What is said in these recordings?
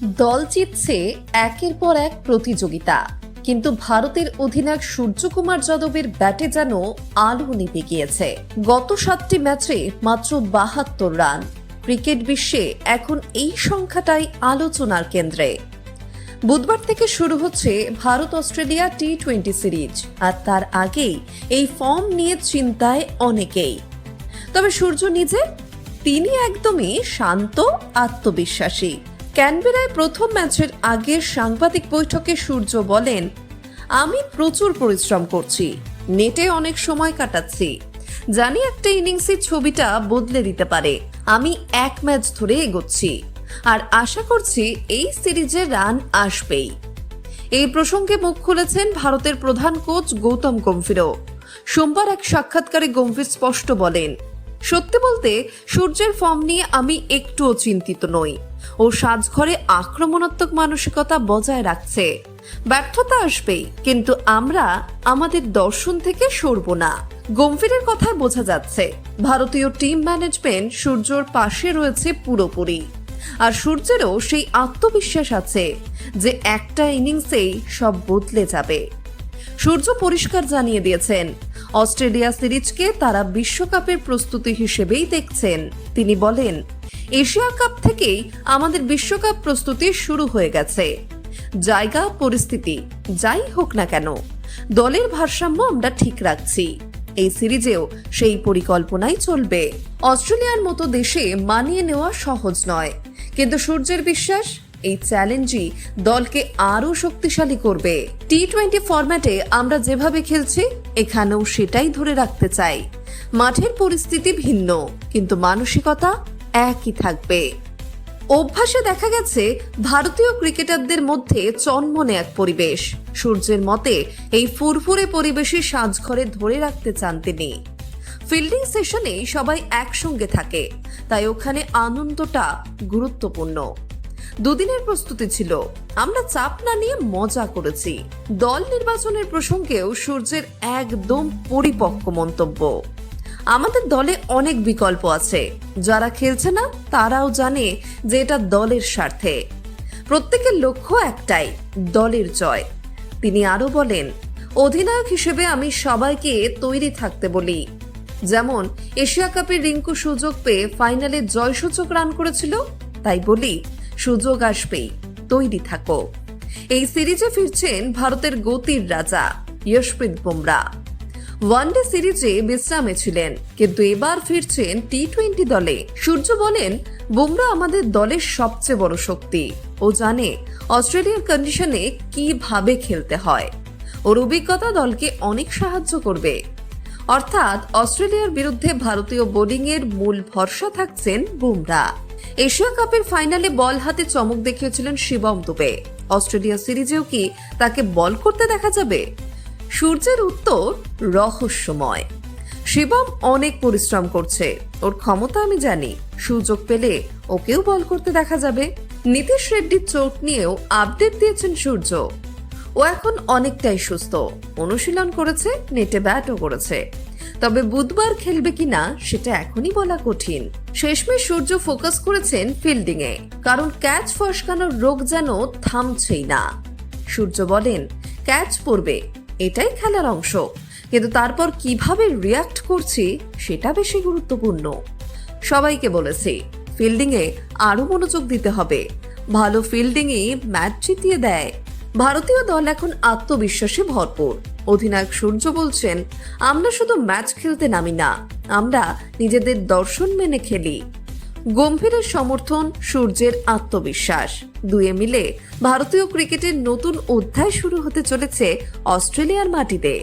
দল জিতছে একের পর এক প্রতিযোগিতা, কিন্তু ভারতের অধিনায়ক সূর্যকুমার যাদবের ব্যাটে যেন আলো নিভে গিয়েছে। গত 7টি ম্যাচে মাত্র 72 রান। ক্রিকেট বিশ্বে এখন এই সংখ্যাটাই আলোচনার কেন্দ্রে। বুধবার থেকে শুরু হচ্ছে ভারত অস্ট্রেলিয়া টি-20 সিরিজ, আর তার আগেই এই ফর্ম নিয়ে চিন্তায় অনেকেই। তবে সূর্য নিজে, তিনি একদমই শান্ত, আত্মবিশ্বাসী। ক্যানবেরায় প্রথম ম্যাচের আগের সাংবাদিক বৈঠকে সূর্য বলেন, আমি প্রচুর পরিশ্রম করছি, নেটে অনেক সময় কাটাচ্ছি, জানি একটা ইনিংসের ছবিটা বদলে দিতে পারে। আমি এক ম্যাচ ধরে এগোচ্ছি আর আশা করছি এই সিরিজে রান আসবেই। এই প্রসঙ্গে মুখ খুলেছেন ভারতের প্রধান কোচ গৌতম গম্ভীরও। সোমবার এক সাক্ষাৎকারে গম্ভীর স্পষ্ট বলেন, সত্যি বলতে সূর্যের ফর্ম নিয়ে আমি একটুও চিন্তিত নই। ও সাজঘরে আক্রমণাত্মক মানসিকতা বজায় রাখছে। ব্যর্থতা আসবেই, কিন্তু আমরা আমাদের দর্শন থেকে সরব না। গম্ভীরের কথায় বোঝা যাচ্ছে ভারতীয় টিম ম্যানেজমেন্ট সূর্যর পাশে রয়েছে পুরোপুরি। আর সূর্যেরও সেই আত্মবিশ্বাস আছে যে একটা ইনিংসেই সব বদলে যাবে। সূর্য পরিষ্কার জানিয়ে দিয়েছেন, অস্ট্রেলিয়া সিরিজকে তারা বিশ্বকাপের প্রস্তুতি হিসেবেই দেখছেন। তিনি বলেন, এশিয়া কাপ থেকেই আমাদের বিশ্বকাপ প্রস্তুতি শুরু হয়ে গেছে। জায়গা পরিস্থিতি যাই হোক না কেন, দলের ভারসাম্য আমরা ঠিক রাখছি। এই সিরিজেও সেই পরিকল্পনাই চলবে। অস্ট্রেলিয়ার মতো দেশে মানিয়ে নেওয়া সহজ নয়, কিন্তু সূর্যের বিশ্বাস এই চ্যালেঞ্জই দলকে আরো শক্তিশালী করবে। টি-20 ফরম্যাটে আমরা যেভাবে খেলছি, এখানেও সেটাই ধরে রাখতে চাই। মাঠের পরিস্থিতি ভিন্ন, কিন্তু মানসিকতা একই থাকবে। অভ্যাসে দেখা গেছে ভারতীয় ক্রিকেটারদের মধ্যে চনমনে এক পরিবেশ। সূর্যের মতে এই ফুরফুরে পরিবেশে সাজঘরে ধরে রাখতে চান তিনি। ফিল্ডিং সেশনে সবাই একসঙ্গে থাকে, তাই ওখানে আনন্দটা গুরুত্বপূর্ণ। দুদিনের প্রস্তুতি ছিল, আমরা চাপ না নিয়ে মজা করেছি। দল নির্বাচনের প্রসঙ্গেও সূর্যের একদম পরিপক্ক মন্তব্য, আমাদের দলে অনেক বিকল্প আছে, যারা খেলছে না তারাও জানে যে এটা দলের স্বার্থে। প্রত্যেকের লক্ষ্য একটাই, দলের জয়। তিনি আরো বলেন, অধিনায়ক হিসেবে আমি সবাইকে তৈরি থাকতে বলি। যেমন এশিয়া কাপে রিঙ্কু সুযোগ পেয়ে ফাইনালে জয়সূচক রান করেছিল, তাই বলি সুযোগ আসবেই, তৈরি থাকো। এই সিরিজে ফিরছেন ভারতের গতির রাজা যশপ্রীত বুমরা। ওয়ানডে সিরিজে বিশ্রামে ছিলেন, কিন্তু এবার ফিরছেন টি-20 দলে। সূর্য বলেন, বুমরা আমাদের দলের সবচেয়ে বড় শক্তি। ও জানে অস্ট্রেলিয়ার কন্ডিশনে কিভাবে খেলতে হয়। ওর অভিজ্ঞতা দলকে অনেক সাহায্য করবে। অর্থাৎ অস্ট্রেলিয়ার বিরুদ্ধে ভারতীয় বোলিংয়ের মূল ভরসা থাকছেন বুমরা। এশিয়া কাপের ফাইনালে বল হাতে চমক দেখিয়েছিলেন শিবম দুবে। অস্ট্রেলিয়া সিরিজেও কি তাকে বল করতে দেখা যাবে? সূর্যের উত্তর রহস্যময়। শিবম অনেক পরিশ্রম করছে, ওর ক্ষমতা আমি জানি। সুযোগ পেলে ওকেও বল করতে দেখা যাবে। নীতিশ রেড্ডির চোট নিয়েও আপডেট দিয়েছেন সূর্য। ও এখন অনেকটাই সুস্থ, অনুশীলন করেছে, নেটে ব্যাটও করেছে। তবে বুধবার খেলবে কিনা সেটা এখনই বলা কঠিন। শেষমেশ সূর্য ফোকাস করেছেন ফিল্ডিং এ, কারণ ক্যাচ ফসকানোর রোগ যেন থামছেই না। সূর্য বলেন, ক্যাচ পড়বে, এটাই খেলার অংশ, কিন্তু তারপর কিভাবে রিয়াক্ট করছি সেটা বেশি গুরুত্বপূর্ণ। সবাইকে বলেছি, ফিল্ডিং এ আরো মনোযোগ দিতে হবে। ভালো ফিল্ডিংই ম্যাচ জিতিয়ে দেয়। ভারতীয় দল এখন আত্মবিশ্বাসে ভরপুর। অধিনায়ক সূর্য বলছেন, আমরা শুধু ম্যাচ খেলতে নামি না, আমরা নিজেদের দর্শন মেনে খেলি। গম্ভীরের সমর্থন, সূর্যের আত্মবিশ্বাস, দুয়ে মিলে ভারতীয় ক্রিকেটের নতুন অধ্যায় শুরু হতে চলেছে অস্ট্রেলিয়ার মাটিতে।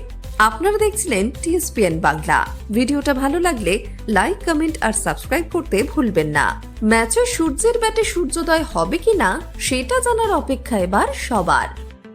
আপনারা দেখছিলেন TSPN বাংলা। ভিডিওটা ভালো লাগলে লাইক, কমেন্ট আর সাবস্ক্রাইব করতে ভুলবেন না। ম্যাচে সূর্যের ব্যাটে সূর্যোদয় হবে কিনা সেটা জানার অপেক্ষা এবার সবার।